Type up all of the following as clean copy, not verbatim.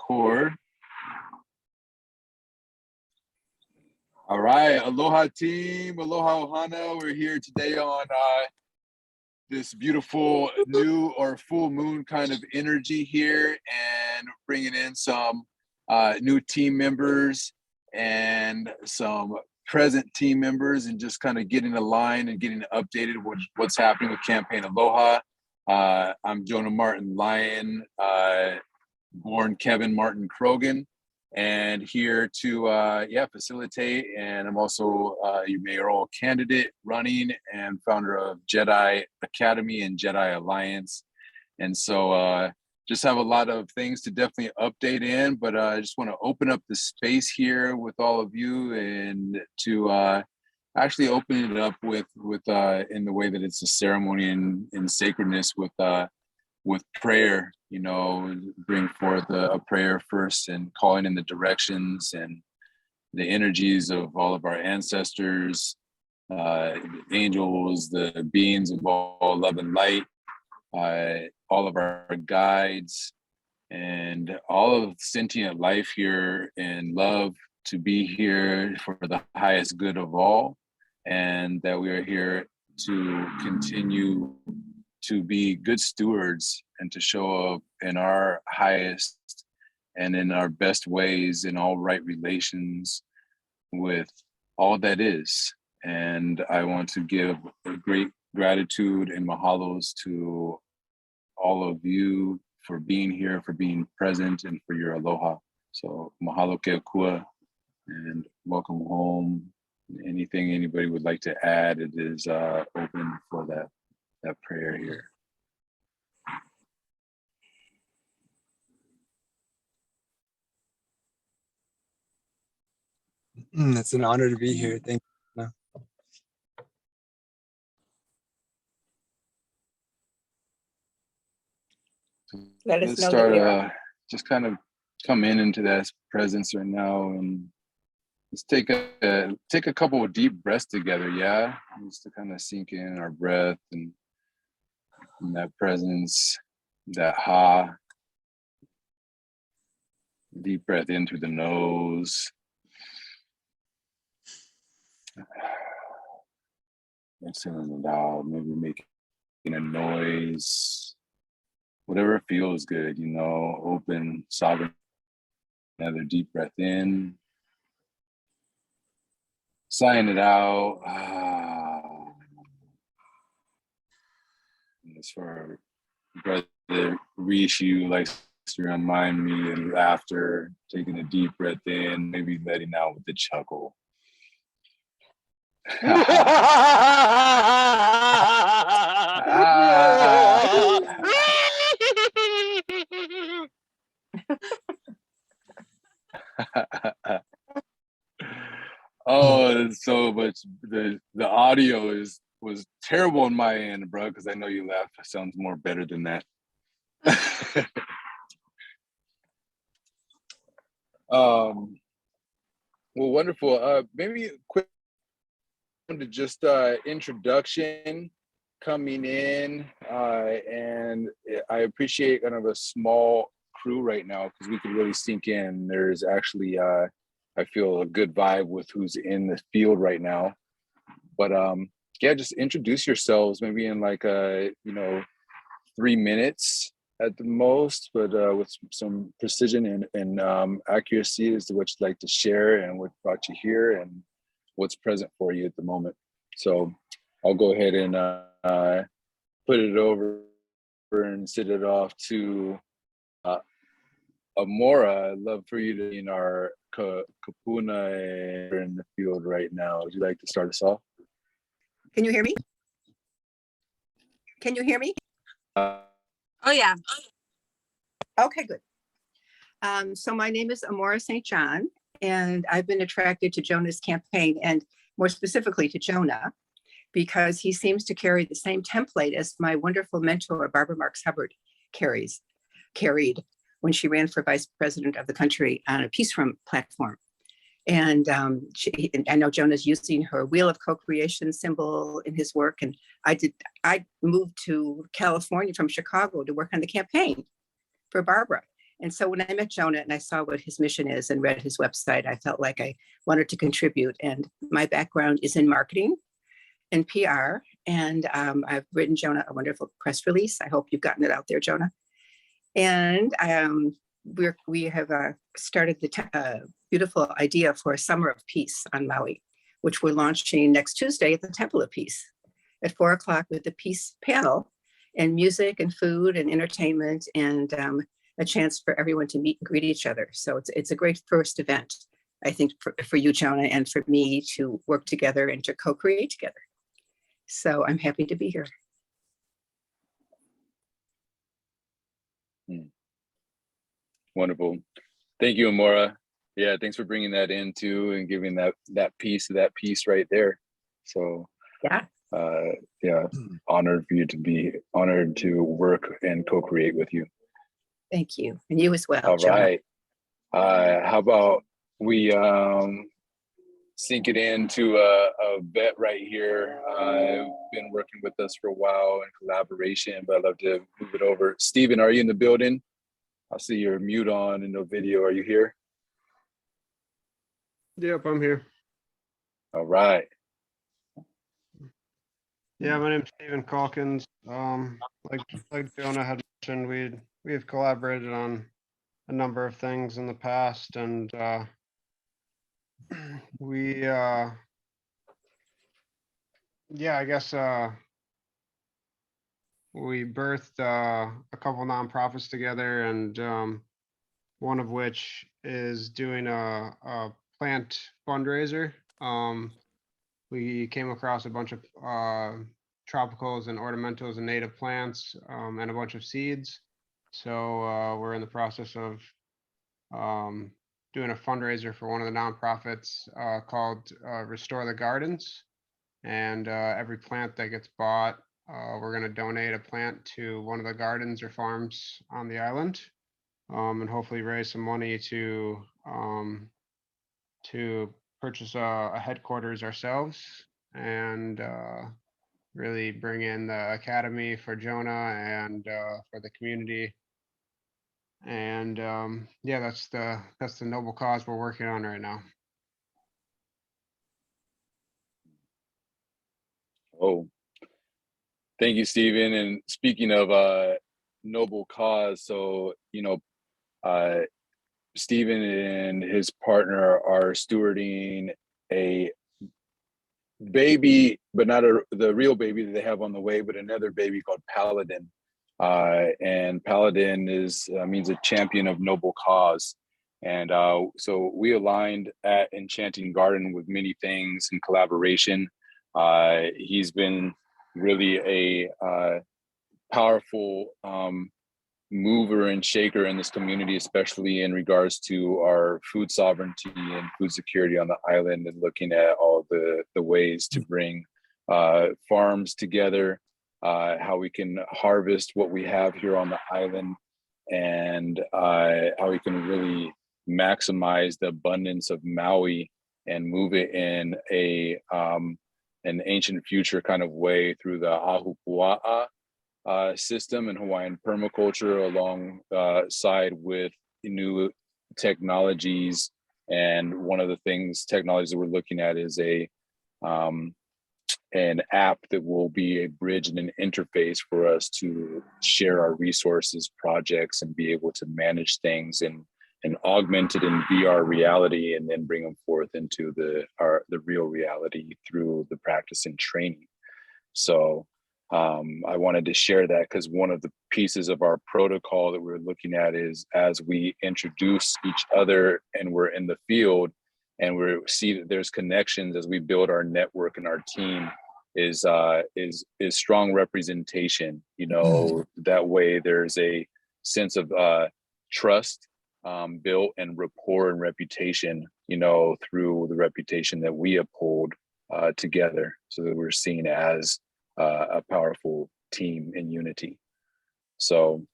record. All right, aloha team, aloha ohana. We're here today on this beautiful new or full moon kind of energy here, and bringing in some new team members and some present team members, and just kind of getting aligned and getting updated with what's happening with Campaign Aloha. I'm Jonah Martin Lyon, born Kevin Martin Krogan, and here to facilitate. And I'm also your mayoral candidate running and founder of Jedi Academy and Jedi Alliance. And so just have a lot of things to definitely update in, but I just want to open up the space here with all of you, and to actually open it up with in the way that it's a ceremony and sacredness with prayer. You know, bring forth a prayer first, and calling in the directions and the energies of all of our ancestors, the angels, the beings of all love and light, all of our guides, and all of sentient life here in love, to be here for the highest good of all, and that we are here to continue to be good stewards and to show up in our highest and in our best ways, in all right relations with all that is. And I want to give a great gratitude and mahalos to all of you for being here, for being present, and for your aloha. So mahalo ke akua, and welcome home. Anything anybody would like to add, it is open for that prayer here. It's an honor to be here. Thank you. Let us Let's know start, that you're just kind of come into that presence right now, and let's take a couple of deep breaths together, yeah? Just to kind of sink in our breath and that presence, that ha. Deep breath in through the nose. Exhaling it out, maybe making a noise. Whatever feels good, you know, open, sovereign. Another deep breath in. Sighing it out. And as for brother Rishu likes to remind me of laughter, taking a deep breath in, maybe letting out with a chuckle. Oh, so much. The audio was terrible on my end, bro, because I know you laugh. It sounds more better than that. Well, wonderful. Maybe a quick to just introduction coming in, and I appreciate kind of a small crew right now, because we could really sink in. There's actually I feel a good vibe with who's in the field right now. But yeah, just introduce yourselves, maybe in like 3 minutes at the most, but with some precision and accuracy as to what you'd like to share and what brought you here and what's present for you at the moment. So I'll go ahead and put it over and send it off to Amora. I'd love for you to be in our kapuna in the field right now. Would you like to start us off? Can you hear me? Can you hear me? Oh, yeah. Okay, good. So my name is Amora St. John, and I've been attracted to Jonah's campaign, and more specifically to Jonah, because he seems to carry the same template as my wonderful mentor, Barbara Marx Hubbard, carried when she ran for vice president of the country on a Peace Room platform. And I know Jonah's using her wheel of co-creation symbol in his work. And I moved to California from Chicago to work on the campaign for Barbara. And so when I met Jonah and I saw what his mission is and read his website, I felt like I wanted to contribute. And my background is in marketing and PR. And I've written Jonah a wonderful press release. I hope you've gotten it out there, Jonah. And we have started the beautiful idea for a summer of peace on Maui, which we're launching next Tuesday at the Temple of Peace at 4 o'clock with the Peace panel and music and food and entertainment and a chance for everyone to meet and greet each other. So it's a great first event, I think, for you, Jonah, and for me to work together and to co-create together. So I'm happy to be here. Wonderful. Thank you, Amora. Yeah, thanks for bringing that in too and giving that piece right there. So yeah, honored for you to be honored to work and co-create with you. Thank you. And you as well. All Jonah. right. How about we sink it into a vet right here. Been working with us for a while in collaboration, but I'd love to move it over. Stephen, are you in the building? I see your mute on in the video. Are you here? Yep, I'm here. All right. Yeah, my name's Stephen Calkins. Like Jonah had mentioned, we have collaborated on a number of things in the past, and I guess we birthed a couple nonprofits together, and one of which is doing a plant fundraiser. We came across a bunch of tropicals and ornamentals and native plants and a bunch of seeds. So we're in the process of doing a fundraiser for one of the nonprofits called Restore the Gardens. And every plant that gets bought, we're going to donate a plant to one of the gardens or farms on the island, and hopefully raise some money to purchase a headquarters ourselves and really bring in the academy for Jonah and for the community. And that's the noble cause we're working on right now. Oh, thank you, Stephen. And speaking of noble cause, so Stephen and his partner are stewarding a baby, but not the real baby that they have on the way, but another baby called Paladin. And Paladin means a champion of noble cause. And so we aligned at Enchanting Garden with many things in collaboration. He's been really a powerful mover and shaker in this community, especially in regards to our food sovereignty and food security on the island, and looking at all the ways to bring farms together, how we can harvest what we have here on the island, and how we can really maximize the abundance of Maui and move it in an ancient future kind of way through the ahupua'a system and Hawaiian permaculture, alongside with new technologies. And one of the technologies that we're looking at is an app that will be a bridge and an interface for us to share our resources, projects, and be able to manage things in an augmented and VR reality, and then bring them forth into the real reality through the practice and training. So I wanted to share that because one of the pieces of our protocol that we're looking at is, as we introduce each other and we're in the field and we see that there's connections as we build our network and our team, is strong representation. That way there's a sense of trust built, and rapport and reputation, through the reputation that we uphold together, so that we're seen as a powerful team in unity. So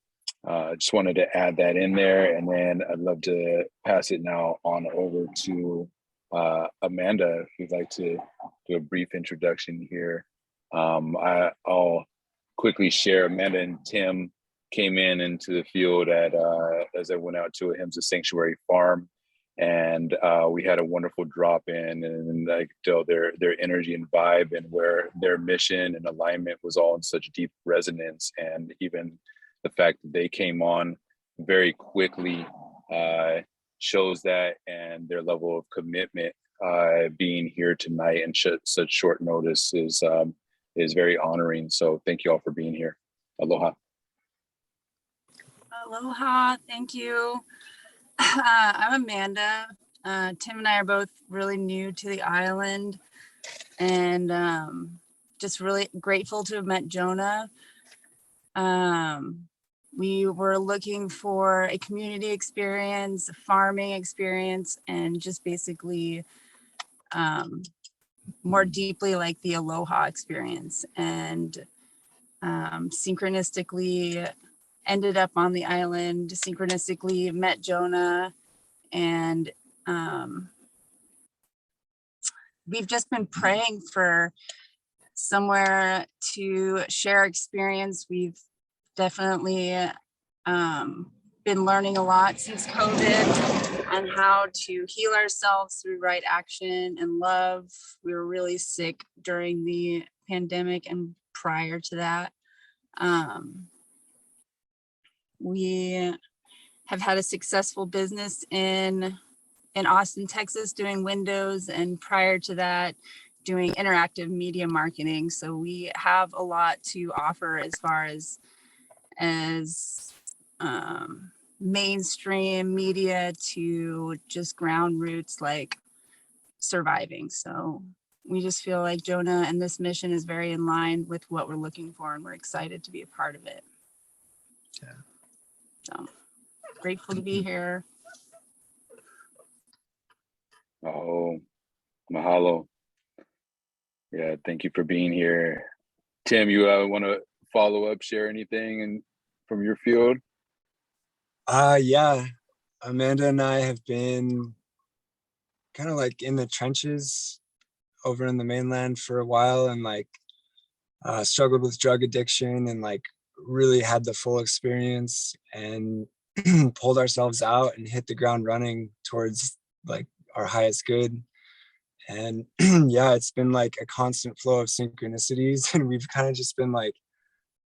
I just wanted to add that in there, and then I'd love to pass it now on over to Amanda, if you'd like to do a brief introduction here. I'll quickly share. Amanda and Tim came into the field at as I went out to Ahimsa Sanctuary Farm, and we had a wonderful drop in, and I could tell their energy and vibe and where their mission and alignment was all in such deep resonance, and even the fact that they came on very quickly shows that, and their level of commitment being here tonight and such short notice is very honoring. So thank you all for being here. Aloha. Aloha, thank you. I'm Amanda. Tim and I are both really new to the island, and just really grateful to have met Jonah. We were looking for a community experience, a farming experience, and just basically more deeply like the Aloha experience. And synchronistically ended up on the island, synchronistically met Jonah, and we've just been praying for somewhere to share experience. We've definitely been learning a lot since COVID on how to heal ourselves through right action and love. We were really sick during the pandemic and prior to that. We have had a successful business in Austin, Texas, doing windows, and prior to that, doing interactive media marketing. So we have a lot to offer as far as mainstream media to just ground roots like surviving. So we just feel like Jonah and this mission is very in line with what we're looking for, and we're excited to be a part of it. Yeah. So grateful to be here. Oh, mahalo. Yeah, thank you for being here. Tim, you want to follow up, share anything from your field? Yeah, Amanda and I have been kind of like in the trenches over in the mainland for a while, and like struggled with drug addiction, and like really had the full experience, and pulled ourselves out and hit the ground running towards like our highest good. And yeah, it's been like a constant flow of synchronicities, and we've kind of just been like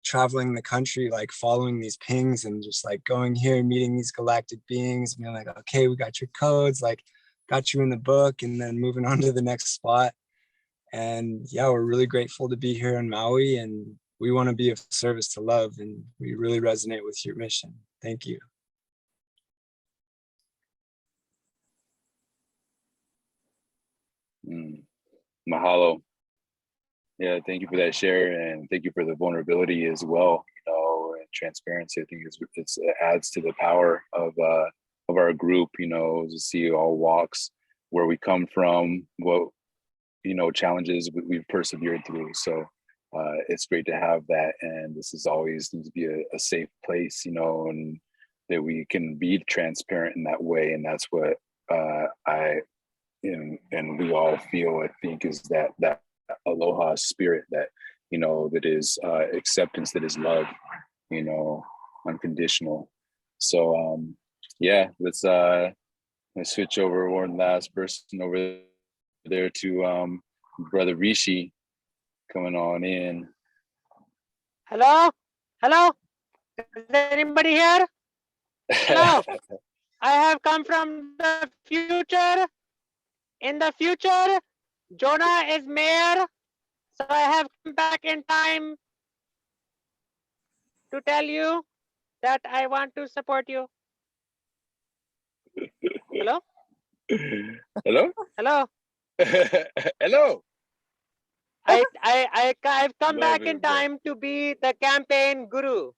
traveling the country, like following these pings and just like going here, meeting these galactic beings, being like, okay, we got your codes, like got you in the book, and then moving on to the next spot. And yeah, we're really grateful to be here in Maui, and we want to be of service to love, and we really resonate with your mission. Thank you. Mahalo. Yeah, thank you for that share, and thank you for the vulnerability as well. You know, and transparency. I think it adds to the power of our group. You know, to see all walks, where we come from, what challenges we've persevered through. So it's great to have that, and this is always needs to be a safe place. You know, and that we can be transparent in that way, and that's what and we all feel, I think, is that aloha spirit, that that is acceptance, that is love, unconditional. So yeah, let's switch over one last person over there to brother Rishi coming on in. Hello, is there anybody here? Hello. I have come from the future. In the future, Jonah is mayor, so I have come back in time to tell you that I want to support you. Hello? Hello? Hello? Hello? I've come Love back it, in bro. time to be the campaign guru.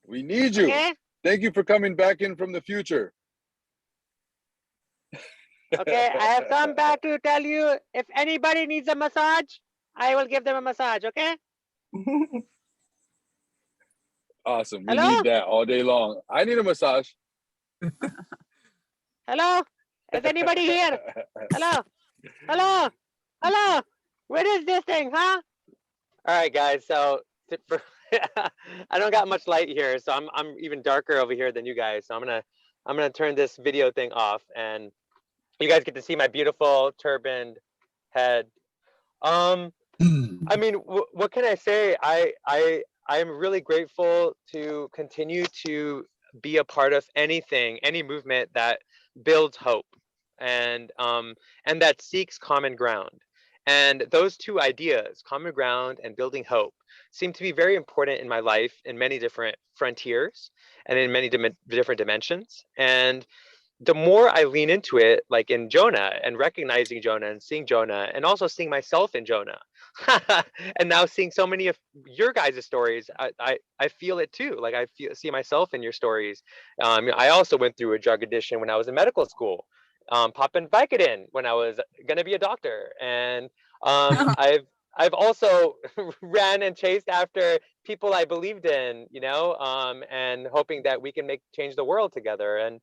We need you. Okay? Thank you for coming back in from the future. Okay, I have come back to tell you, if anybody needs a massage, I will give them a massage, okay? Awesome. We Hello? need that all day long. I need a massage. Hello? Is anybody here? Hello? Hello? Where is this thing, huh? All right, guys. So I don't got much light here, so I'm even darker over here than you guys. So I'm gonna turn this video thing off, and you guys get to see my beautiful turbaned head. I mean, what can I say? I am really grateful to continue to be a part of anything, any movement that builds hope and that seeks common ground. And those two ideas, common ground and building hope, seem to be very important in my life in many different frontiers and in many different dimensions. And the more I lean into it, like in Jonah and recognizing Jonah and seeing Jonah and also seeing myself in Jonah, and now seeing so many of your guys' stories, I feel it too. Like see myself in your stories. I also went through a drug addiction when I was in medical school, popping Vicodin when I was gonna be a doctor, and I've also ran and chased after people I believed in, and hoping that we can change the world together. And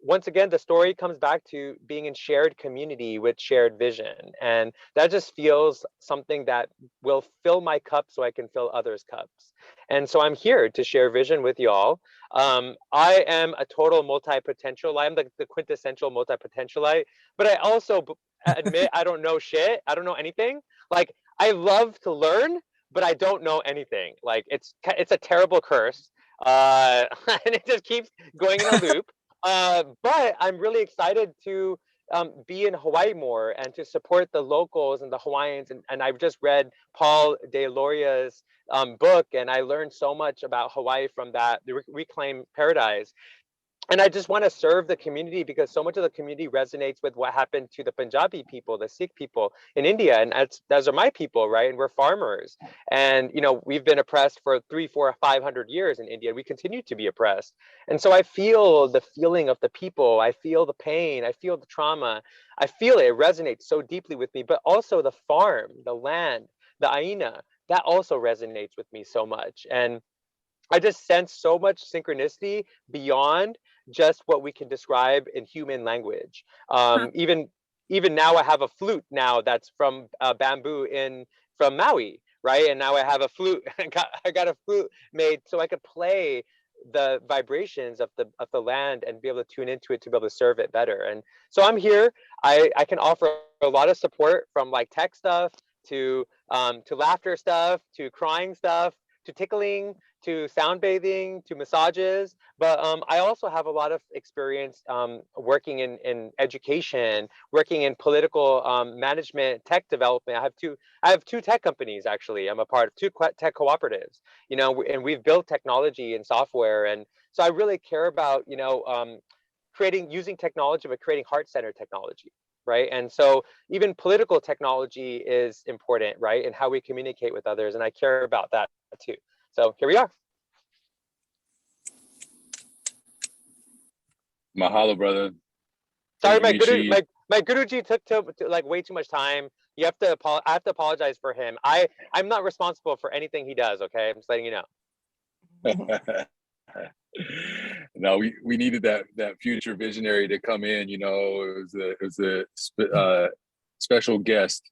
once again, the story comes back to being in shared community with shared vision. And that just feels something that will fill my cup so I can fill others' cups. And so I'm here to share vision with y'all. I am a total multi-potentialite. I'm the quintessential multi-potentialite, but I also admit I don't know shit. I don't know anything. Like, I love to learn, but I don't know anything. Like, it's a terrible curse. And it just keeps going in a loop. But I'm really excited to be in Hawaii more and to support the locals and the Hawaiians. And I've just read Paul De Loria's book, and I learned so much about Hawaii from that, the Reclaim Paradise. And I just want to serve the community because so much of the community resonates with what happened to the Punjabi people, the Sikh people in India. And those are my people, right? And we're farmers. And, we've been oppressed for 300, 400, 500 years in India. We continue to be oppressed. And so I feel the feeling of the people. I feel the pain. I feel the trauma. I feel it. It resonates so deeply with me. But also the farm, the land, the Aina, that also resonates with me so much. And I just sense so much synchronicity beyond just what we can describe in human language. Even now, I have a flute now that's from bamboo from Maui, right? And now I have a flute. I got a flute made so I could play the vibrations of the land and be able to tune into it to be able to serve it better. And so I'm here. I can offer a lot of support, from like tech stuff to laughter stuff to crying stuff to tickling to sound bathing to massages. But I also have a lot of experience working in education, working in political management, tech development. I have two tech companies, actually. I'm a part of two tech cooperatives, and we've built technology and software. And so I really care about, using technology, but creating heart-centered technology. Right. And so even political technology is important, right? And how we communicate with others. And I care about that too. So here we are. Mahalo, brother. Sorry, Thank you, my Guruji took like way too much time. I have to apologize for him. I'm not responsible for anything he does. Okay, I'm just letting you know. No, we needed that future visionary to come in. It was a special guest,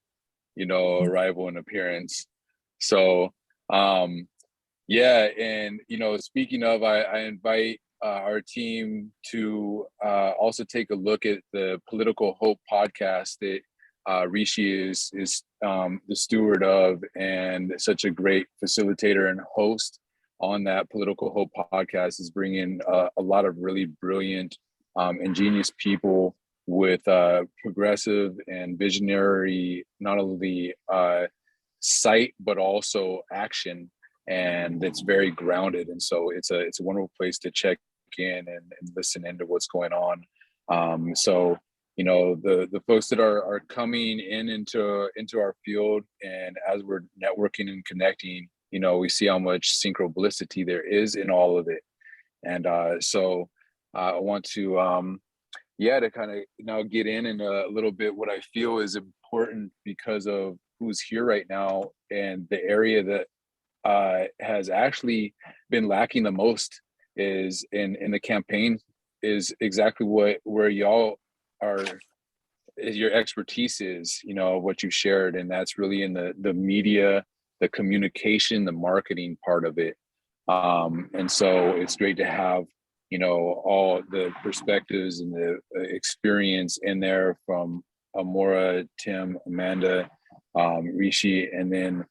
arrival and appearance. So yeah, and speaking of, I invite our team to also take a look at the Political Hope podcast that Rishi is the steward of, and such a great facilitator and host on that Political Hope podcast, is bringing a lot of really brilliant, ingenious people with progressive and visionary, not only sight, but also action. And it's very grounded. And so it's a wonderful place to check in and listen into what's going on. So, the folks that are coming into our field, and as we're networking and connecting, we see how much synchronicity there is in all of it. And so I want to, to kind of now get in a little bit what I feel is important because of who's here right now, and the area that has actually been lacking the most is in the campaign is exactly where y'all your expertise is, what you shared. And that's really in the media the communication, the marketing part of it. And so it's great to have, you know, all the perspectives and the experience in there from Amora, Tim, Amanda, Rishi, and then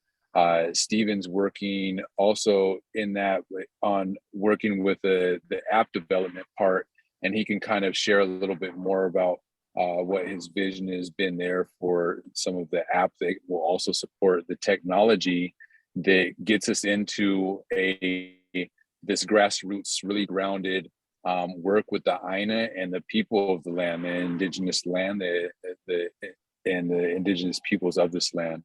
Steven's working also in that on working with the app development part, and he can kind of share a little bit more about what his vision has been there for some of the app that will also support the technology that gets us into this grassroots, really grounded work with the Aina and the people of the land, the indigenous land, and the indigenous peoples of this land.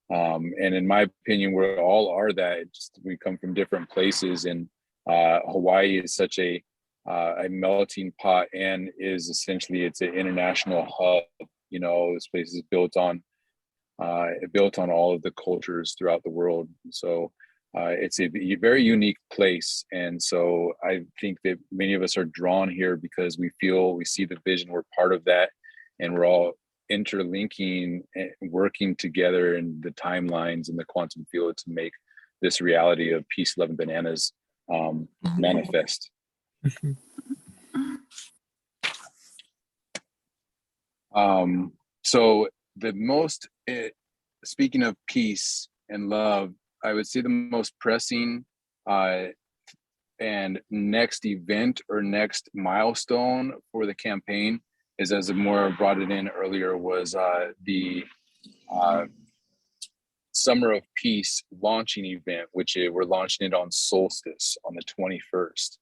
And in my opinion, we all are that. Just we come from different places, and Hawaii is such a melting pot, and is essentially it's an international hub. You know, this place is built on all of the cultures throughout the world. So it's a very unique place, and so I think that many of us are drawn here because we see the vision, we're part of that, and we're all interlinking and working together in the timelines and the quantum field to make this reality of peace, love, and bananas manifest. So the most, speaking of peace and love, I would say the most pressing and next event or next milestone for the campaign is, as Amora brought it in earlier, was the Summer of Peace launching event, which we're launching it on solstice on the 21st.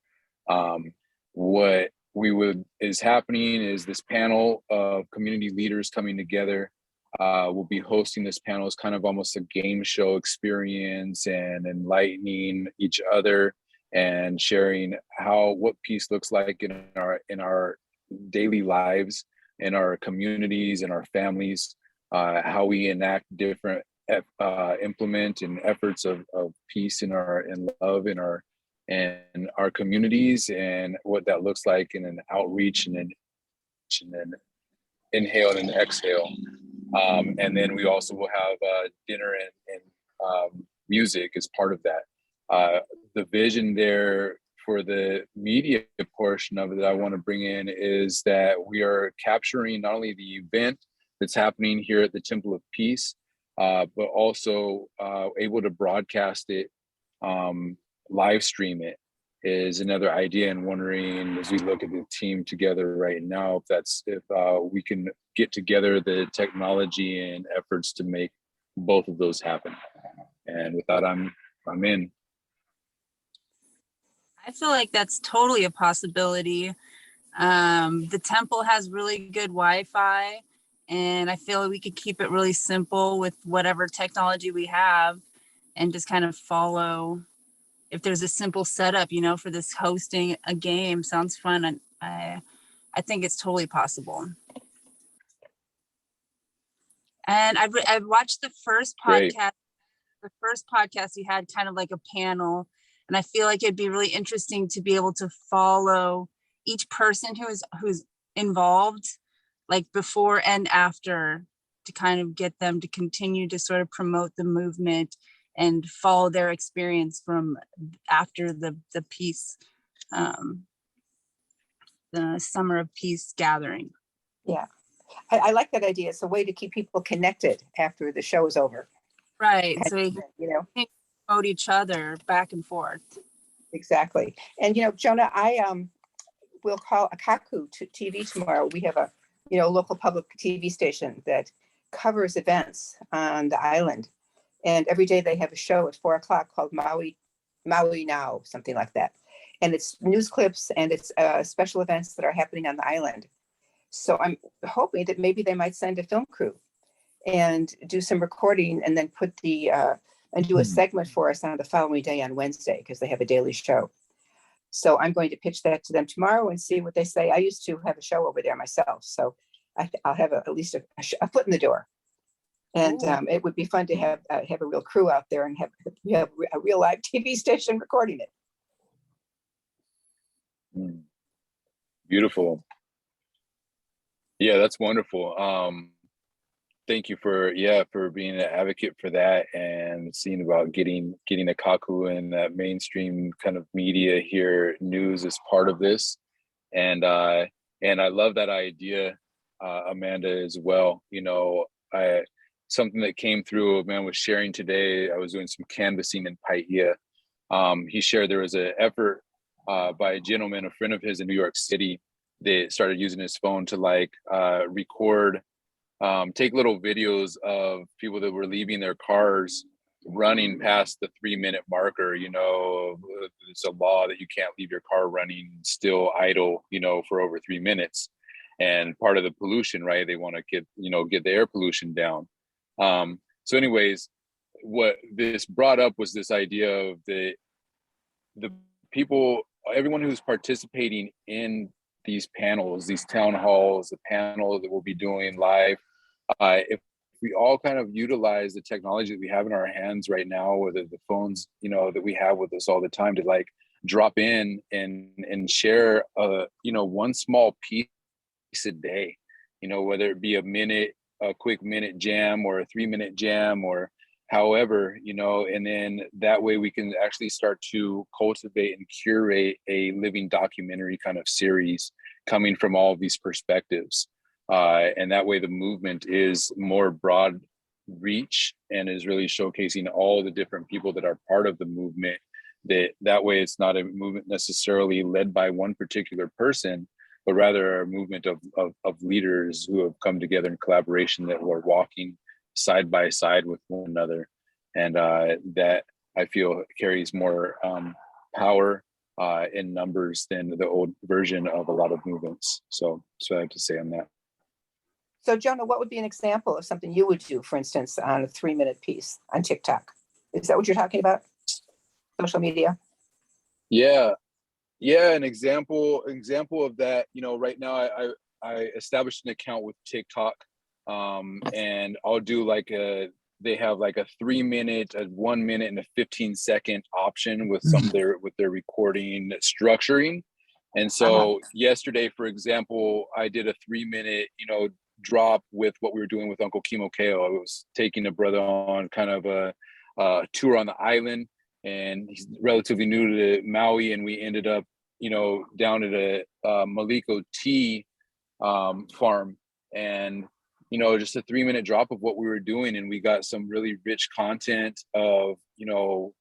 What is happening is this panel of community leaders coming together. We'll be hosting this panel as kind of almost a game show experience and enlightening each other and sharing what peace looks like in our daily lives, in our communities, in our families, how we enact different implement and efforts of peace and love in our communities, and what that looks like in an outreach and then inhale and exhale. And then we also will have dinner and music as part of that. The vision there for the media portion of it that I want to bring in is that we are capturing not only the event that's happening here at the Temple of Peace, but also able to broadcast it, live stream it is another idea, and wondering as we look at the team together right now if we can get together the technology and efforts to make both of those happen. And with that, I'm in. I feel like that's totally a possibility. The temple has really good Wi-Fi, and I feel like we could keep it really simple with whatever technology we have and just kind of follow. If there's a simple setup, for this hosting a game, sounds fun. And I think it's totally possible. And I've watched the first podcast. Great. The first podcast you had kind of like a panel, and I feel like it'd be really interesting to be able to follow each person who's involved, like before and after, to kind of get them to continue to sort of promote the movement and follow their experience from after the peace, the Summer of Peace gathering. Yeah, I like that idea. It's a way to keep people connected after the show is over. Right, so we can promote each other back and forth. Exactly. And Jonah, I will call Akaku TV tomorrow. We have a local public TV station that covers events on the island. And every day they have a show at 4:00 called Maui Now, something like that. And it's news clips and it's special events that are happening on the island. So I'm hoping that maybe they might send a film crew and do some recording and then put and do a segment for us on the following day on Wednesday, because they have a daily show. So I'm going to pitch that to them tomorrow and see what they say. I used to have a show over there myself, so I'll have at least a foot in the door. And it would be fun to have a real crew out there and have a real live TV station recording it. Beautiful. Yeah, that's wonderful. thank you for for being an advocate for that and seeing about getting a Kaku and that mainstream kind of media here news as part of this. And I love that idea, Amanda, as well. You know, something that came through, a man was sharing today. I was doing some canvassing in Paia. He shared there was an effort by a gentleman, a friend of his in New York City, that started using his phone to like record, take little videos of people that were leaving their cars running past the 3-minute marker. You know, it's a law that you can't leave your car running still idle, you know, for over 3 minutes. And part of the pollution, right? They want to get the air pollution down. So anyways, what this brought up was this idea of the people, everyone who's participating in these panels, these town halls, the panel that we'll be doing live, if we all kind of utilize the technology that we have in our hands right now, whether the phones, you know, that we have with us all the time, to like drop in and share, you know, one small piece a day, you know, whether it be a quick minute jam or a 3-minute jam or however, you know, and then that way we can actually start to cultivate and curate a living documentary kind of series coming from all of these perspectives. And that way the movement is more broad reach and is really showcasing all the different people that are part of the movement. That way it's not a movement necessarily led by one particular person, but rather a movement of leaders who have come together in collaboration, that were walking side by side with one another. And that I feel carries more power in numbers than the old version of a lot of movements. So I have to say on that. So Jonah, what would be an example of something you would do, for instance, on a 3-minute piece on TikTok? Is that what you're talking about? Social media? Yeah, an example of that. You know, right now I established an account with TikTok, and I'll do like they have like a 3-minute, a 1 minute, and a 15-second option with some of their recording structuring. And so yesterday, for example, I did a 3-minute, you know, drop with what we were doing with Uncle Kimo Keo. I was taking a brother on kind of a tour on the island, and he's relatively new to Maui, and we ended up, you know, down at a Maliko tea farm, and you know, just a 3-minute drop of what we were doing, and we got some really rich content of, you know,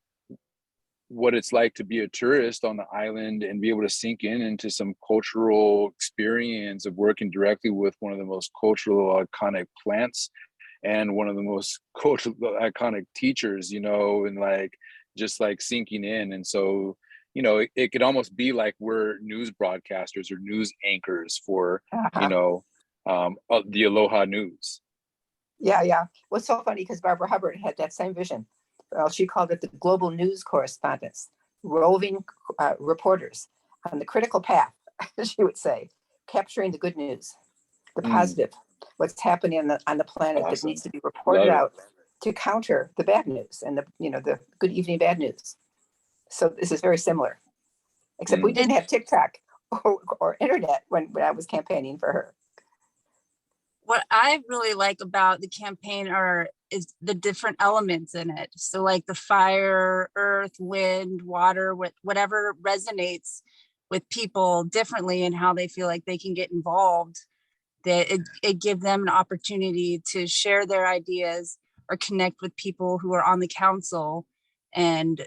what it's like to be a tourist on the island and be able to sink into some cultural experience of working directly with one of the most cultural iconic plants and one of the most cultural iconic teachers, you know, and like just like sinking in. And so, you know, it could almost be like we're news broadcasters or news anchors for, you know, the Aloha News. Yeah. What's so funny, because Barbara Hubbard had that same vision. Well, she called it the global news correspondents, roving reporters on the critical path, she would say, capturing the good news, the positive, what's happening on the planet that needs to be reported out to counter the bad news and the good evening bad news. So this is very similar, except we didn't have TikTok or internet when I was campaigning for her. What I really like about the campaign is the different elements in it. So like the fire, earth, wind, water, whatever resonates with people differently and how they feel like they can get involved, that it give them an opportunity to share their ideas or connect with people who are on the council and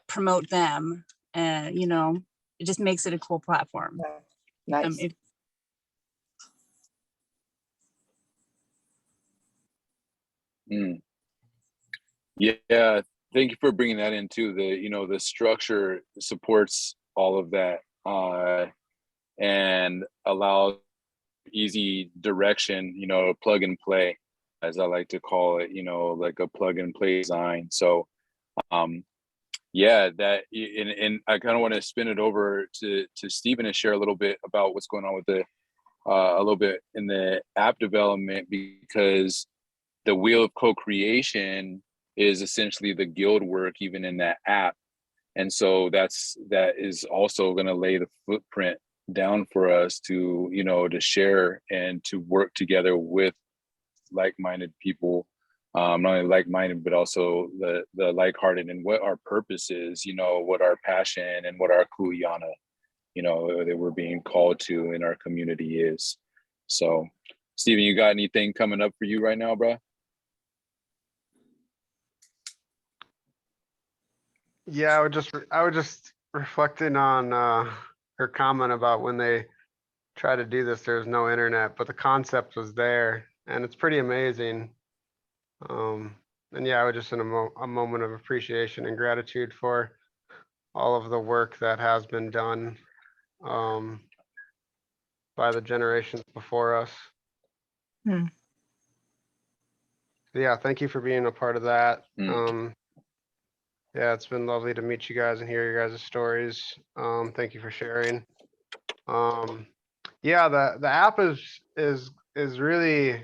promote them. And, you know, it just makes it a cool platform. Nice. Yeah, thank you for bringing that into the structure supports all of that and allows easy direction, you know, plug and play, as I like to call it, you know, like a plug and play design. So yeah, that and I kind of want to spin it over to Stephen and share a little bit about what's going on with the a little bit in the app development, because the wheel of co-creation is essentially the guild work even in that app. And so that is also going to lay the footprint down for us to, you know, to share and to work together with like-minded people, not only like-minded, but also the like-hearted, and what our purpose is, you know, what our passion and what our kuleana, you know, that we're being called to in our community is. So, Steven, you got anything coming up for you right now, bro? Yeah, I was just reflecting on her comment about when they try to do this, there's no internet, but the concept was there, and it's pretty amazing. And yeah, I was just in a moment of appreciation and gratitude for all of the work that has been done by the generations before us. Hmm. Yeah, thank you for being a part of that. Mm. Yeah, it's been lovely to meet you guys and hear your guys' stories. Thank you for sharing. Yeah, the app is really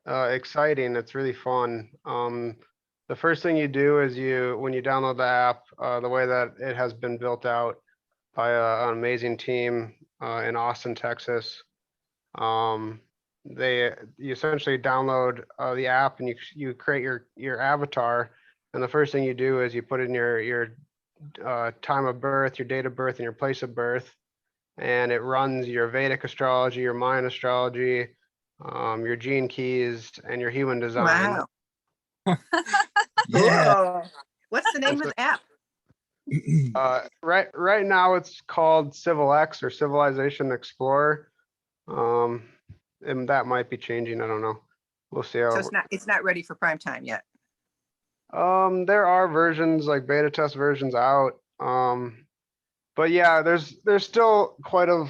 exciting. It's really fun. The first thing you do is when you download the app, the way that it has been built out by an amazing team in Austin, Texas. You essentially download the app and you create your avatar, and the first thing you do is you put in your time of birth, your date of birth, and your place of birth, and it runs your Vedic astrology, your Mayan astrology, your gene keys, and your human design. Wow. Yeah. Cool. What's the name of the app? Right now it's called Civil X or Civilization Explorer. And that might be changing. I don't know. We'll see how. So it's not ready for prime time yet. There are versions, like beta test versions out. But yeah, there's still quite a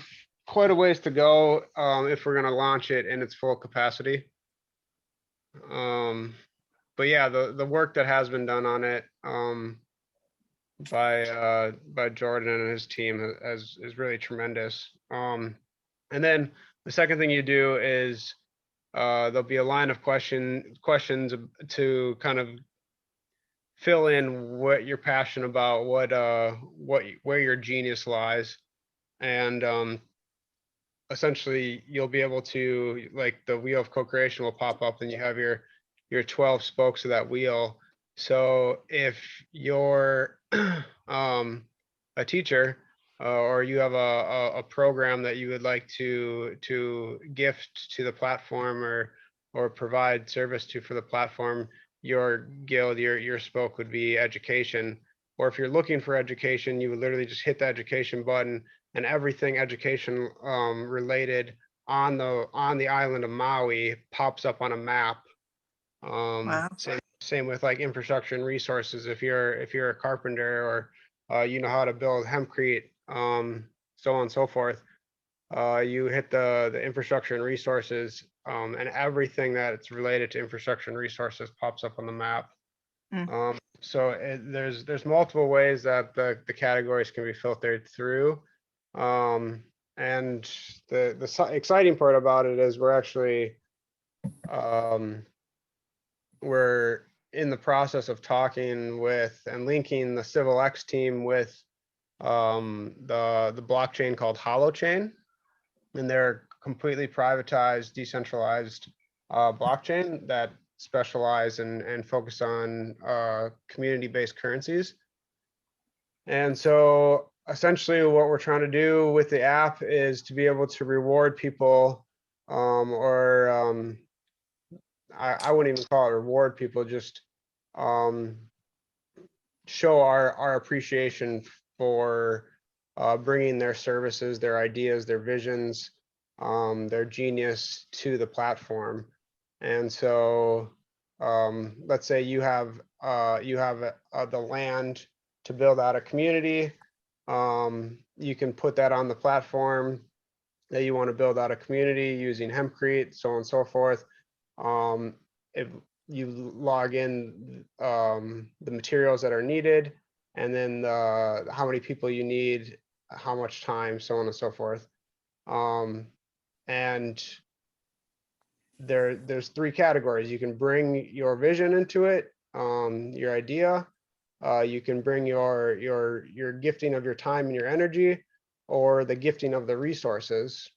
ways to go if we're gonna launch it in its full capacity. But yeah, the work that has been done on it by Jordan and his team is really tremendous. And then the second thing you do is there'll be a line of questions to kind of fill in what you're passionate about, where your genius lies, and essentially you'll be able to, like, the wheel of co-creation will pop up, and you have your 12 spokes of that wheel. So if you're a teacher or you have a program that you would like to gift to the platform or provide service to for the platform, your guild, your spoke would be education. Or if you're looking for education, you would literally just hit the education button, and everything education related on the island of Maui pops up on a map. Wow. Same with like infrastructure and resources. If you're a carpenter or you know how to build hempcrete, so on and so forth, you hit the infrastructure and resources, and everything that's related to infrastructure and resources pops up on the map. So there's multiple ways that the categories can be filtered through. And the exciting part about it is we're actually we're in the process of talking with and linking the Civil X team with the blockchain called Holochain, and they're completely privatized, decentralized blockchain that specialize and focus on community-based currencies. And so essentially what we're trying to do with the app is to be able to reward people I wouldn't even call it reward people, just show our appreciation for bringing their services, their ideas, their visions, their genius to the platform. And so let's say you have the land to build out a community. You can put that on the platform that you want to build out a community using hempcrete, so on and so forth. If you log in the materials that are needed, and then how many people you need, how much time, so on and so forth. And there's 3 categories. You can bring your vision into it, your idea. You can bring your gifting of your time and your energy, or the gifting of the resources.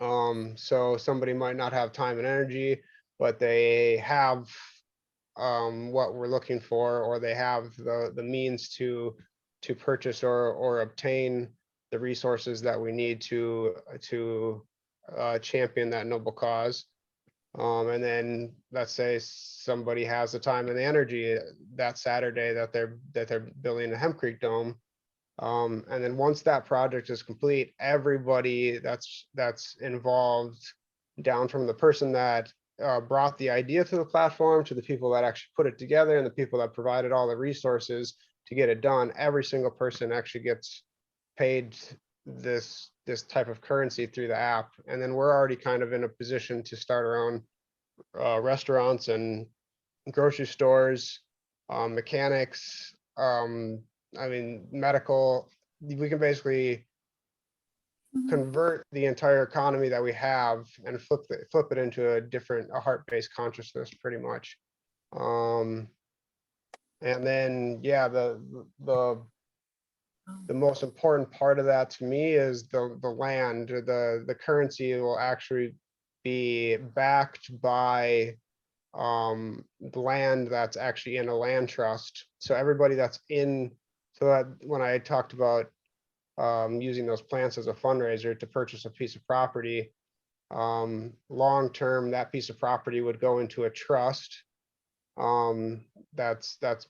So somebody might not have time and energy, but they have what we're looking for, or they have the means to purchase or obtain the resources that we need to champion that noble cause. And then let's say somebody has the time and the energy that Saturday that they're building a Hemp Creek Dome. And then once that project is complete, everybody that's involved, down from the person that brought the idea to the platform, to the people that actually put it together, and the people that provided all the resources to get it done, every single person actually gets paid this type of currency through the app. And then we're already kind of in a position to start our own restaurants and grocery stores, mechanics, I mean, medical. We can basically convert the entire economy that we have and flip it into a heart-based consciousness, pretty much. And then, yeah, the most important part of that to me is the land. The currency will actually be backed by the land that's actually in a land trust. So everybody that's in, so that when I talked about using those plants as a fundraiser to purchase a piece of property, long term, that piece of property would go into a trust that's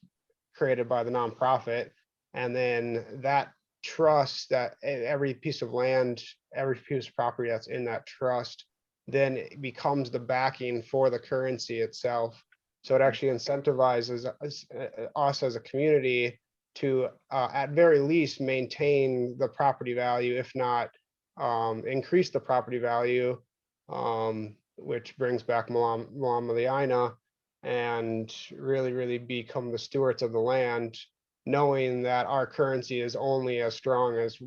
created by the nonprofit. And then that trust, that every piece of land, every piece of property that's in that trust, then it becomes the backing for the currency itself. So it actually incentivizes us as a community to, at very least, maintain the property value, if not increase the property value, which brings back Malam and really become the stewards of the land, knowing that our currency is only as strong as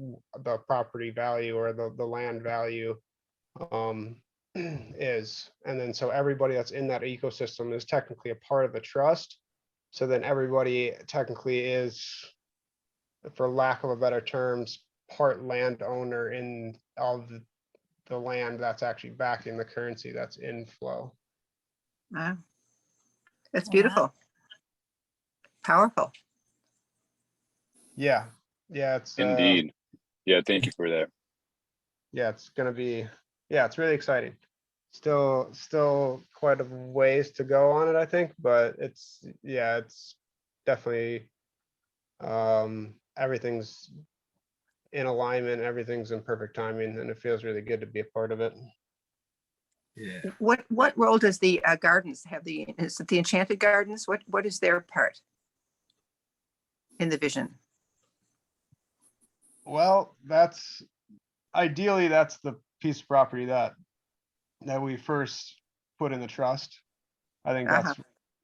the property value or the land value is. And then so everybody that's in that ecosystem is technically a part of the trust. So then everybody technically is, for lack of a better terms, part landowner in all the land that's actually backing the currency that's in flow. Wow. That's beautiful. Powerful. Yeah, it's Indeed. Yeah, thank you for that. yeah, it's gonna be, yeah, it's really exciting. Still quite a ways to go on it, I think, but it's definitely everything's in alignment, everything's in perfect timing, and it feels really good to be a part of it. Yeah. What role does the gardens have? Is it the Enchanted Gardens? What is their part in the vision? Well, that's ideally that's the piece of property that we first put in the trust. I think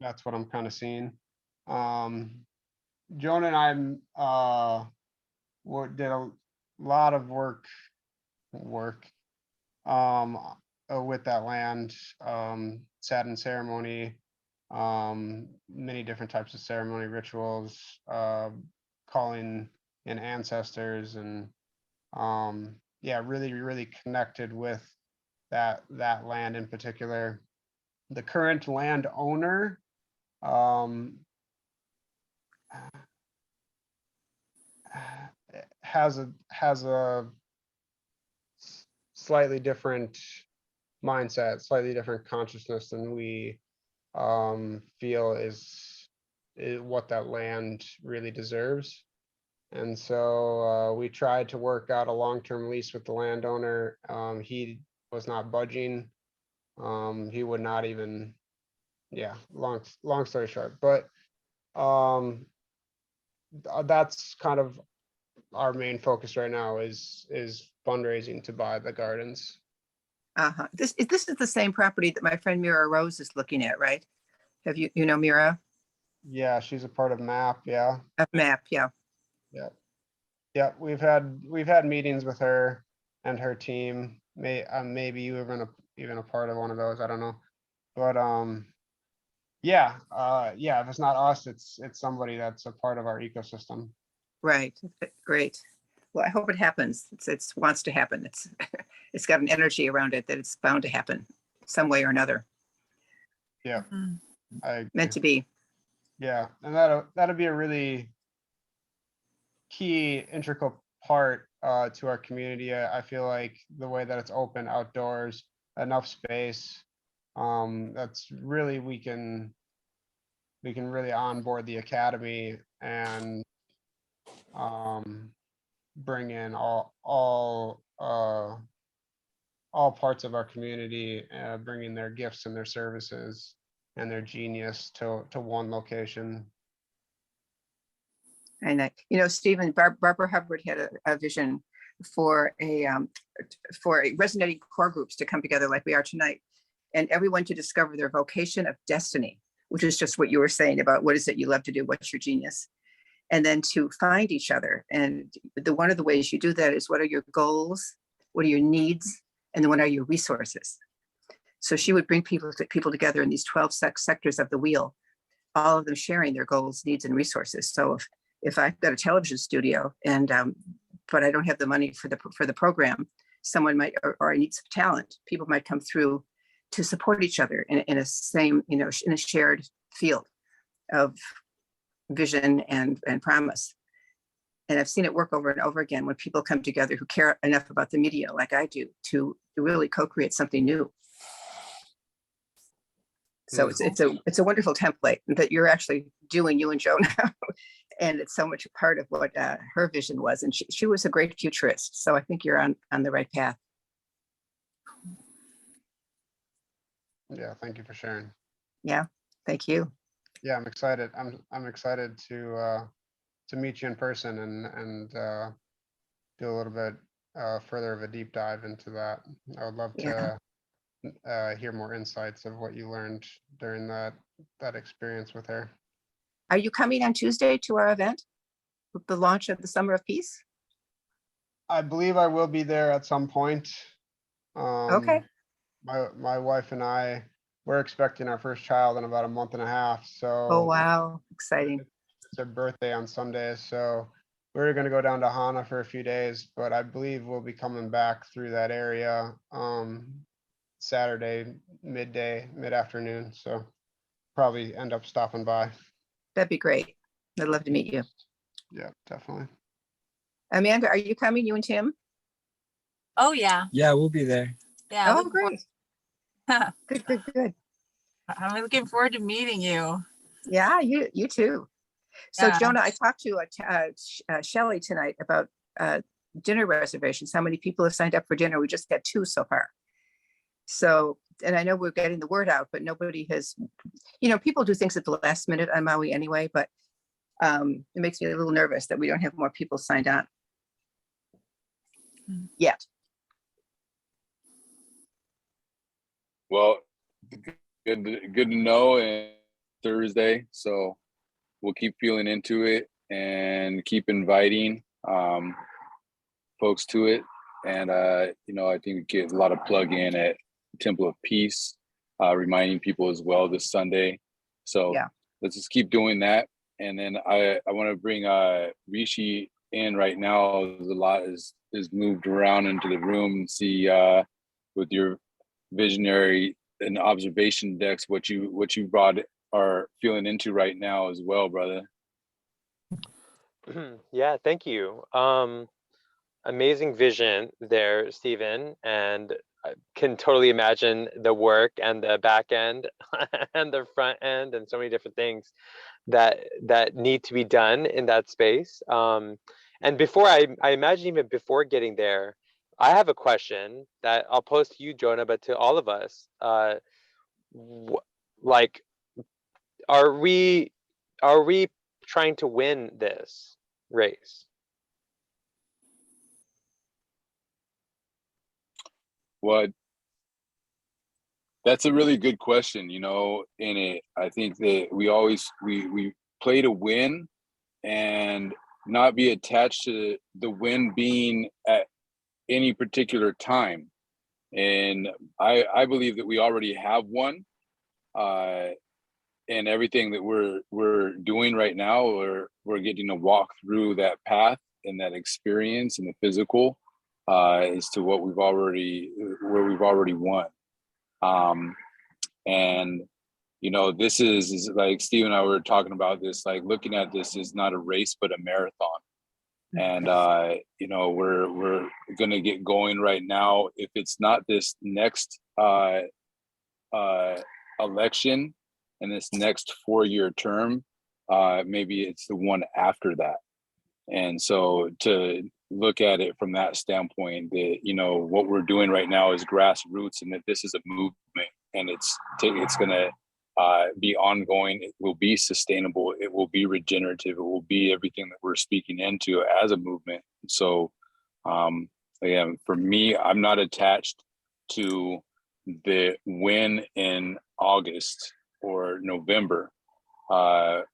that's what I'm kind of seeing. Jonah and I did a lot of work with that land, sat in ceremony, many different types of ceremony rituals, calling in ancestors, and yeah, really connected with that land in particular. The current landowner has a slightly different mindset, slightly different consciousness than we feel is what that land really deserves. And so we tried to work out a long-term lease with the landowner. He was not budging. He would not even, yeah, long story short, but that's kind of our main focus right now is fundraising to buy the gardens. This is the same property that my friend Mira Rose is looking at, right? Have you know Mira? Yeah, she's a part of MAP. Yeah. MAP, yeah. Yeah, we've had meetings with her and her team. Maybe you were even a part of one of those. I don't know, but yeah, if it's not us, it's somebody that's a part of our ecosystem. Right. Great. Well, I hope it happens. It wants to happen. It's got an energy around it that it's bound to happen some way or another. Yeah, Mhm. I Meant agree. to be. Yeah, and that'll be a really key integral part to our community. I feel like the way that it's open outdoors, enough space, that's really we can really onboard the academy and um, bring in all parts of our community, bringing their gifts and their services and their genius to one location. And Stephen, Barbara Hubbard had a vision for a resonating core groups to come together like we are tonight, and everyone to discover their vocation of destiny, which is just what you were saying about what is it you love to do, what's your genius, and then to find each other. And one of the ways you do that is, what are your goals, what are your needs, and then what are your resources? So she would bring people together in these 12 sectors of the wheel, all of them sharing their goals, needs, and resources. So if I've got a television studio and but I don't have the money for the program, someone might, or I need some talent, people might come through to support each other in a same, in a shared field of vision and promise. And I've seen it work over and over again when people come together who care enough about the media like I do to really co-create something new. So it's a wonderful template that you're actually doing, you and Joe now. And it's so much a part of what her vision was. And she was a great futurist. So I think you're on the right path. Yeah, thank you for sharing. Yeah, thank you. Yeah, I'm excited. I'm excited to meet you in person and do a little bit further of a deep dive into that. I would love Yeah. to hear more insights of what you learned during that experience with her. Are you coming on Tuesday to our event with the launch of the Summer of Peace? I believe I will be there at some point. Okay. My wife and I, we're expecting our first child in about a month and a half. So Oh, wow. Exciting. it's her birthday on Sunday. So we're going to go down to Hana for a few days, but I believe we'll be coming back through that area Saturday, mid-afternoon. So probably end up stopping by. That'd be great. I'd love to meet you. Yeah, definitely. Amanda, are you coming, you and Tim? Oh, yeah. Yeah, we'll be there. Yeah. Oh, great. Good. I'm looking forward to meeting you. Yeah, you too. So Yeah. Jonah, I talked to Shelley tonight about dinner reservations. How many people have signed up for dinner? We just got 2 so far. So, and I know we're getting the word out, but nobody has, people do things at the last minute on Maui anyway, but it makes me a little nervous that we don't have more people signed on yet. Well, good to know. And Thursday, so we'll keep feeling into it and keep inviting folks to it. And I think we get a lot of plug in at Temple of Peace, reminding people as well this Sunday. So Yeah. Let's just keep doing that. And then I want to bring Rishi in right now. A lot is moved around into the room and see with your visionary and observation decks what you brought are feeling into right now as well, brother. Yeah, thank you. Amazing vision there, Stephen, and I can totally imagine the work and the back end and the front end and so many different things that need to be done in that space. And before I imagine even before getting there, I have a question that I'll pose to you, Jonah, but to all of us. Like, are we trying to win this race? Well, that's a really good question. I think that we play to win and not be attached to the win being at any particular time. And I believe that we already have won. And everything that we're doing right now, we're getting to walk through that path and that experience and the physical as to where we've already won. And you know, this is like Steve and I were talking about this, like looking at this is not a race, but a marathon. And you know, we're gonna get going right now. If it's not this next election and this next 4-year term, maybe it's the one after that. And so to look at it from that standpoint, that, you know, what we're doing right now is grassroots, and that this is a movement, and it's going to be ongoing. It will be sustainable. It will be regenerative. It will be everything that we're speaking into as a movement. So again, for me, I'm not attached to the win in August or November.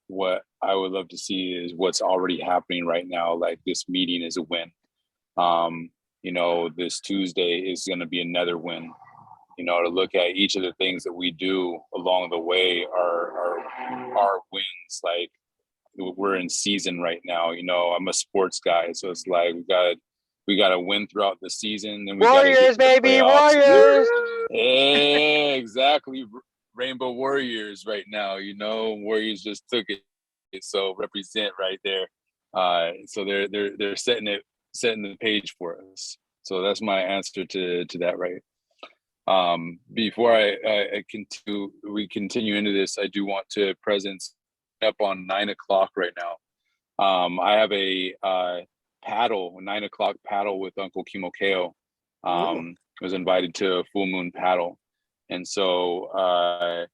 What I would love to see is what's already happening right now. Like, this meeting is a win. You know, this Tuesday is going to be another win. You know, to look at each of the things that we do along the way are wins. Like, we're in season right now. You know, I'm a sports guy, so it's like we got to win throughout the season, and we got to Warriors, baby, Warriors. Yeah, exactly. Rainbow Warriors right now. You know, Warriors just took it, so represent right there. So they're setting the page for us. So that's my answer to that, right? Before we continue into this, I do want to presence up on 9 o'clock right now. I have a 9 o'clock paddle with Uncle Kimokeo. I was invited to a full moon paddle. And so I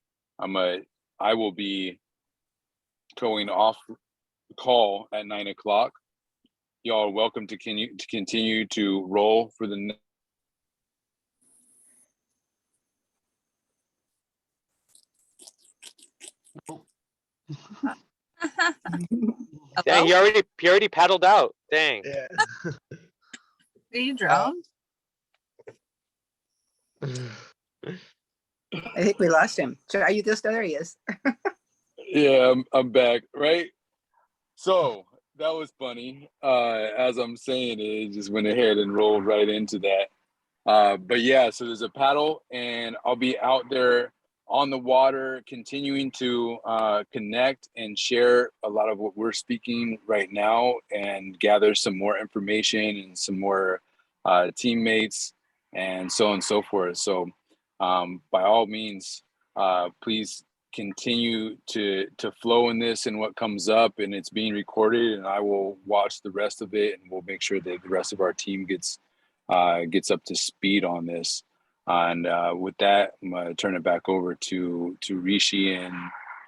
will be going off call at 9 o'clock. Y'all are welcome to continue to roll for the Dang, Hello? he already paddled out. Dang. Yeah. Are you drowned? I think we lost him. So are you this? There he is. Yeah, I'm back, right? So that was funny. As I'm saying it, just went ahead and rolled right into that. But yeah, so there's a paddle, and I'll be out there on the water, continuing to connect and share a lot of what we're speaking right now, and gather some more information and some more teammates, and so on and so forth. So by all means, please continue to flow in this and what comes up, and it's being recorded, and I will watch the rest of it, and we'll make sure that the rest of our team gets up to speed on this. And with that, I'm gonna turn it back over to Rishi, and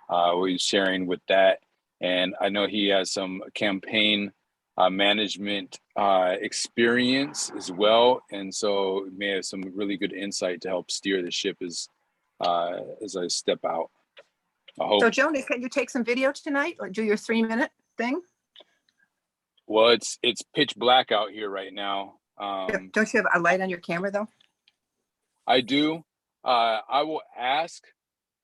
what he's sharing with that. And I know he has some campaign management experience as well, and so may have some really good insight to help steer the ship as I step out. I hope. So Jonah, can you take some video tonight or do your 3-minute thing? Well, it's pitch black out here right now. Don't you have a light on your camera though? I do. I will ask.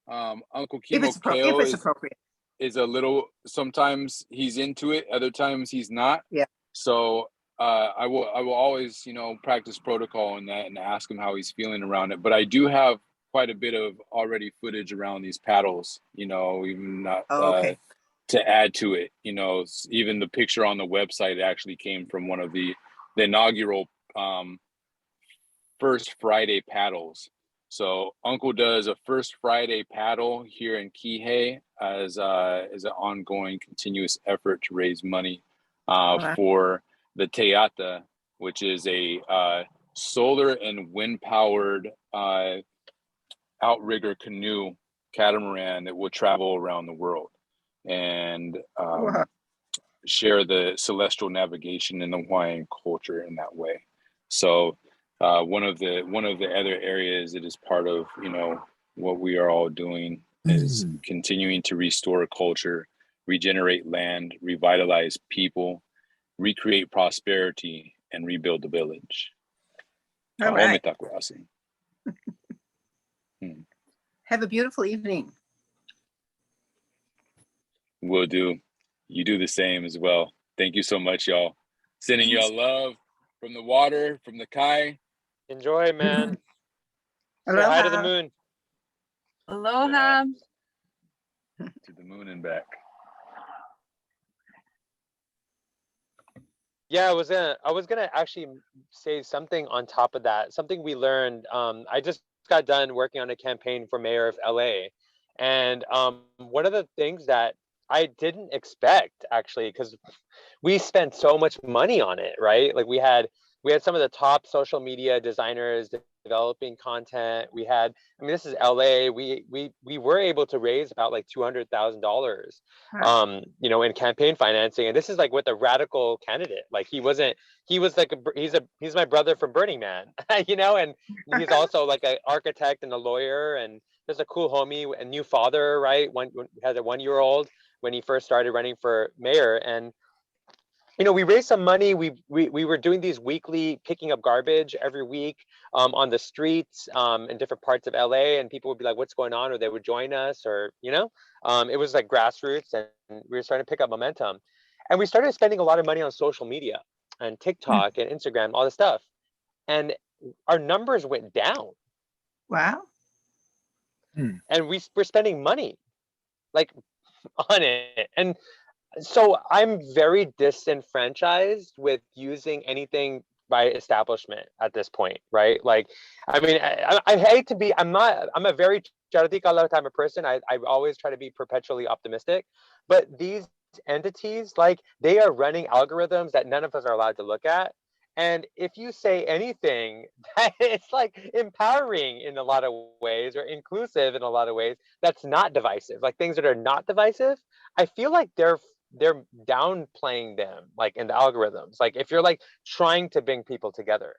Uncle If it's Kimokeo appropriate. is a little. Sometimes he's into it. Other times he's not. Yeah. So I will always, practice protocol in that and ask him how he's feeling around it. But I do have quite a bit of already footage around these paddles. Even not Okay. to add to it. Even the picture on the website actually came from one of the inaugural First Friday paddles. So Uncle does a First Friday paddle here in Kihei as an ongoing continuous effort to raise money for the Teata, which is a solar and wind powered outrigger canoe catamaran that will travel around the world and share the celestial navigation in the Hawaiian culture in that way. So one of the other areas that is part of what we are all doing is continuing to restore culture, regenerate land, revitalize people, recreate prosperity, and rebuild the village. All right. Have a beautiful evening. Will do. You do the same as well. Thank you so much, y'all. Sending y'all love from the water, from the Kai. Enjoy, man. Say Aloha. hi to the moon. Aloha. To the moon and back. Yeah, I was gonna actually say something on top of that. Something we learned. I just got done working on a campaign for mayor of LA, and one of the things that I didn't expect actually, because we spent so much money on it, right? Like we had some of the top social media designers developing content. We had, I mean, this is LA. We were able to raise about like $200,000, Wow. you know, in campaign financing. And this is like with a radical candidate. Like he wasn't, he was like he's my brother from Burning Man, you know, and he's also like an architect and a lawyer, and just a cool homie, a new father, right? Has a 1-year-old when he first started running for mayor. And you know, we raised some money. We were doing these weekly picking up garbage every week on the streets in different parts of LA, and people would be like, "What's going on?" Or they would join us, or you know, it was like grassroots, and we were starting to pick up momentum, and we started spending a lot of money on social media and TikTok and Instagram, all this stuff, and our numbers went down, Wow. and we're spending money like on it, and so I'm very disenfranchised with using anything by establishment at this point, right? Like, I mean, I hate to be, I'm a very charatika type of person. I always try to be perpetually optimistic, but these entities, like they are running algorithms that none of us are allowed to look at. And if you say anything that it's like empowering in a lot of ways or inclusive in a lot of ways, that's not divisive, like things that are not divisive, I feel like they're downplaying them like in the algorithms, like if you're like trying to bring people together.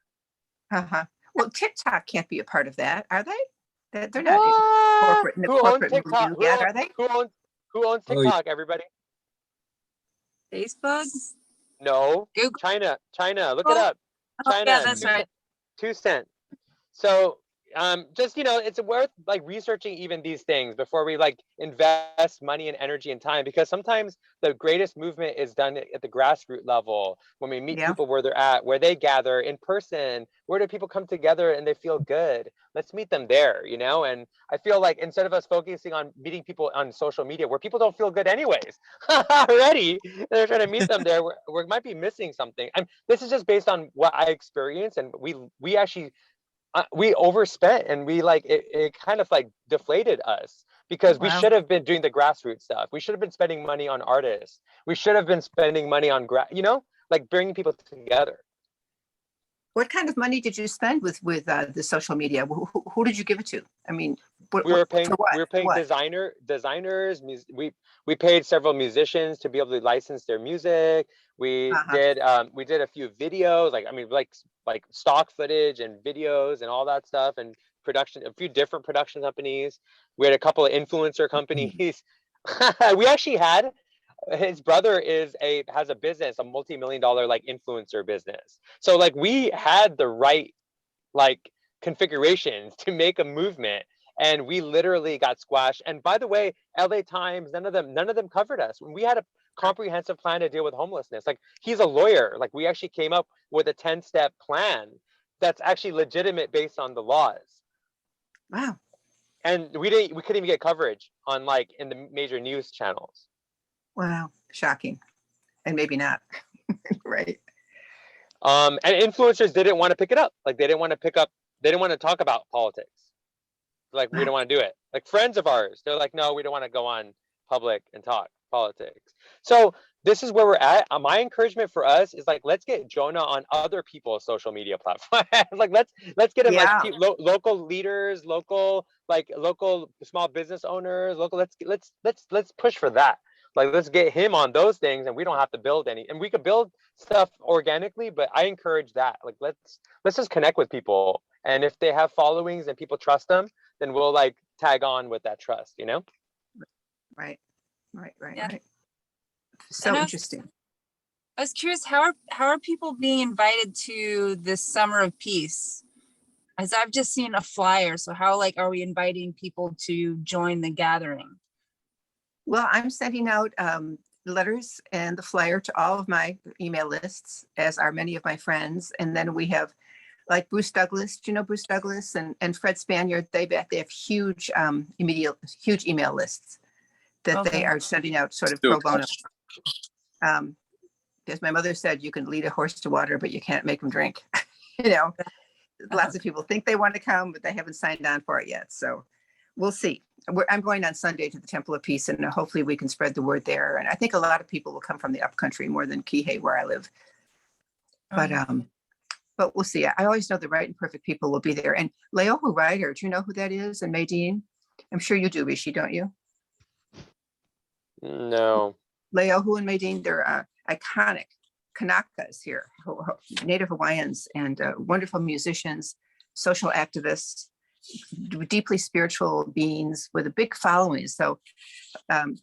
Uh-huh. Well, TikTok can't be a part of that, are they? They're not What? in the Who owns corporate TikTok? milieu yet, are they? Who owns Oh, yeah. TikTok, everybody? Facebook? No. Google? China, look it Oh, up. yeah, China, that's right. 2 cent. So just, you know, it's worth like researching even these things before we like invest money and energy and time, because sometimes the greatest movement is done at the grassroots level, when we meet Yeah. people where they're at, where they gather in person. Where do people come together and they feel good? Let's meet them there, you know? And I feel like instead of us focusing on meeting people on social media where people don't feel good anyways already, they're trying to meet them there, we might be missing something. This is just based on what I experienced, and we actually we overspent, and we like it kind of like deflated us, because we Wow. should have been doing the grassroots stuff. We should have been spending money on artists. We should have been spending money on you know, like bringing people together. What kind of money did you spend with the social media? Who did you give it to? I mean, We were for what? we were paying What? designers. We paid several musicians to be able to license their music. Uh-huh. We did a few videos, like I mean like stock footage and videos and all that stuff, and production, a few different production companies. We had a couple of influencer companies. We actually had, his brother has a business, a multi-million-dollar like influencer business. So like we had the right like configurations to make a movement, and we literally got squashed. And by the way, LA Times, none of them covered us when we had a comprehensive plan to deal with homelessness. Like he's a lawyer, like we actually came up with a 10-step plan that's actually legitimate based on the laws, Wow. and we couldn't even get coverage on like in the major news channels. Wow. Shocking. And maybe not. Right. And influencers didn't want to pick it up, like they didn't want to talk about politics. Like we don't want to do it. Like friends of ours, they're like, no, we don't want to go on public and talk politics. So this is where we're at. My encouragement for us is like, let's get Jonah on other people's social media platforms. Like let's get him Yeah. like local leaders, local small business owners, local. Let's push for that. Like let's get him on those things, and we don't have to build any, and we could build stuff organically. But I encourage that. Like let's just connect with people, and if they have followings and people trust them, then we'll like tag on with that trust, you know? Right. Yeah. So And interesting. I was curious, how are people being invited to this Summer of Peace? As I've just seen a flyer, so how like are we inviting people to join the gathering? Well, I'm sending out letters and the flyer to all of my email lists, as are many of my friends. And then we have like Bruce Douglas, do you know Bruce Douglas and Fred Spaniard? They have huge email lists. that they Okay. are sending out sort of Do pro it. bono. As my mother said, you can lead a horse to water, but you can't make him drink. You know, lots of people think they want to come, but they haven't signed on for it yet. So we'll see. I'm going on Sunday to the Temple of Peace, and hopefully we can spread the word there. And I think a lot of people will come from the upcountry more than Kihei, where I live. But we'll see. I always know the right and perfect people will be there. And Leohu Rider, do you know who that is? And Maydeen? I'm sure you do, Rishi, don't you? No. Leohu and Maydeen, they're iconic Kanakas here, Native Hawaiians, and wonderful musicians, social activists, deeply spiritual beings with a big following. So,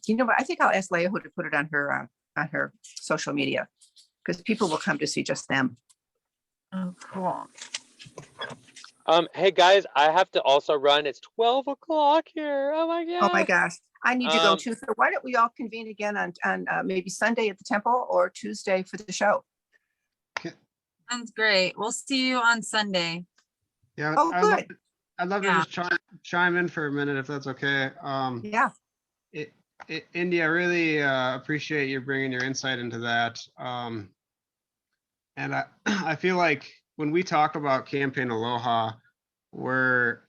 you know what? I think I'll ask Leohu to put it on her social media, because people will come to see just them. Oh, cool. Hey guys, I have to also run. It's 12 o'clock here. Oh my Oh my gosh. gosh, I need to go Um, too. So why don't we all convene again on maybe Sunday at the temple or Tuesday for the show? Sounds great. We'll see you on Sunday. Yeah, Oh, good. I'd love to Yeah. just chime in for a minute if that's okay. Yeah, Indy, I really appreciate you bringing your insight into that. And I feel like when we talk about Campaign Aloha, we're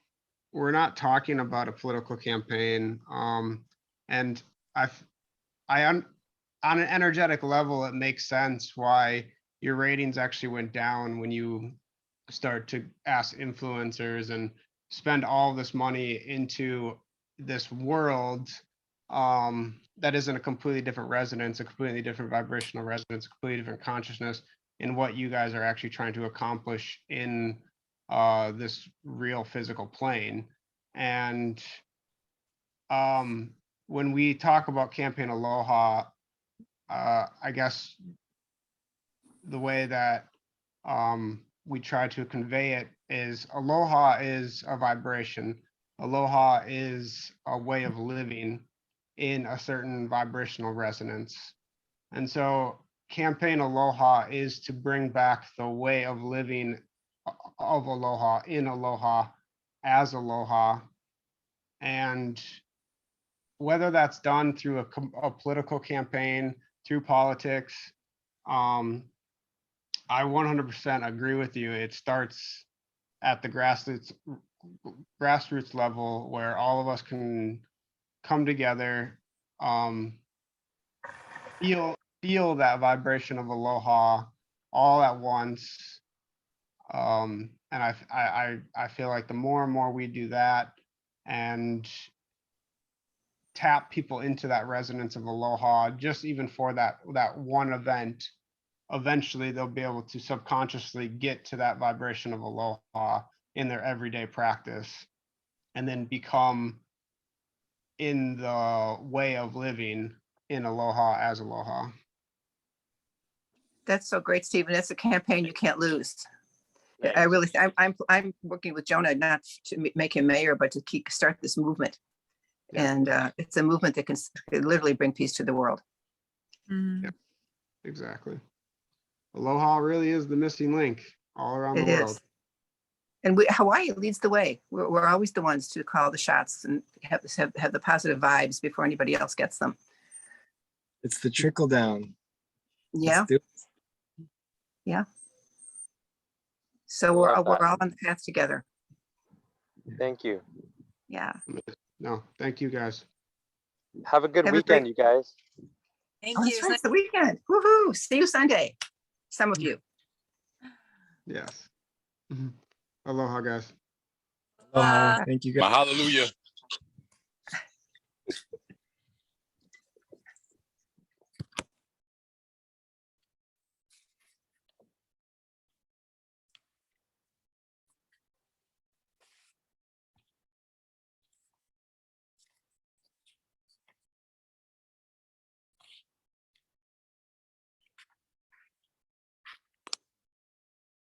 not talking about a political campaign. And on an energetic level, it makes sense why your ratings actually went down when you start to ask influencers and spend all this money into this world that is in a completely different resonance, a completely different vibrational resonance, a completely different consciousness in what you guys are actually trying to accomplish in this real physical plane. And when we talk about Campaign Aloha, I guess the way that we try to convey it is aloha is a vibration. Aloha is a way of living in a certain vibrational resonance. And so Campaign Aloha is to bring back the way of living of aloha, in aloha, as aloha. And whether that's done through a political campaign, through politics, I 100% agree with you. It starts at the grassroots level where all of us can come together, feel that vibration of aloha all at once. And I feel like the more and more we do that and tap people into that resonance of aloha, just even for that one event, eventually they'll be able to subconsciously get to that vibration of aloha in their everyday practice, and then become in the way of living in aloha as aloha. that's so great, Stephen. It's a campaign you can't lose. I really, I'm working with Jonah not to make him mayor, but to start this movement. Yeah. And it's a movement that can literally bring peace to the world. Mhm. Exactly. Aloha really is the missing link all around It the world. is. And Hawaii leads the way. We're always the ones to call the shots and have the positive vibes before anybody else gets them. It's the trickle down. Yeah. Let's do it. So we're Love that. all on the path together. Thank you. Yeah. No, thank you guys. Have a good Have a weekend, great- you guys. Thank Oh, you. that's right. It's the weekend. Woohoo. See you Sunday. Some of you. Yes. Aloha, guys. Aloha. Thank you guys. Hallelujah.